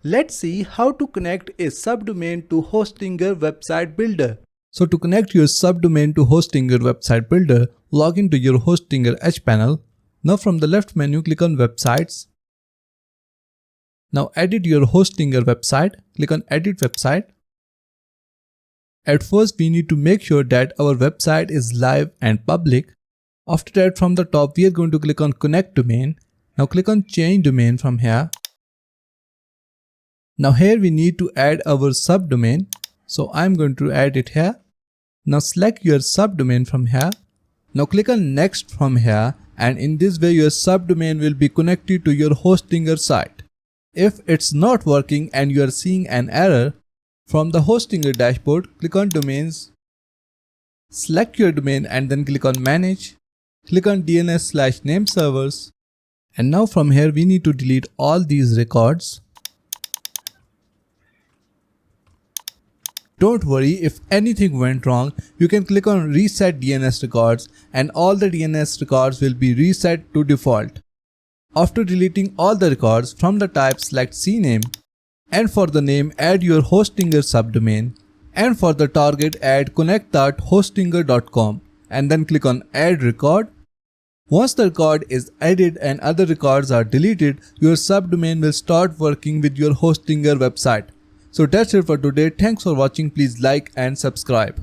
Let's see how to connect a subdomain to Hostinger website builder. So to connect your subdomain to Hostinger website builder, log into your Hostinger Edge panel. Now from the left menu, click on websites. Now edit your Hostinger website. Click on edit website. At first, we need to make sure that our website is live and public. After that, from the top, we are going to click on connect domain. Now click on change domain from here. Now here we need to add our subdomain. So I'm going to add it here. Now select your subdomain from here. Now click on next from here, and in this way your subdomain will be connected to your Hostinger site. If it's not working and you are seeing an error, from the Hostinger dashboard, click on domains. Select your domain and then click on manage. Click on DNS/name servers. And now from here we need to delete all these records. Don't worry, if anything went wrong, you can click on reset DNS records and all the DNS records will be reset to default. After deleting all the records, from the type select CNAME, and for the name add your Hostinger subdomain, and for the target add connect.hostinger.com and then click on add record. Once the record is added and other records are deleted, your subdomain will start working with your Hostinger website. So that's it for today. Thanks for watching. Please like and subscribe.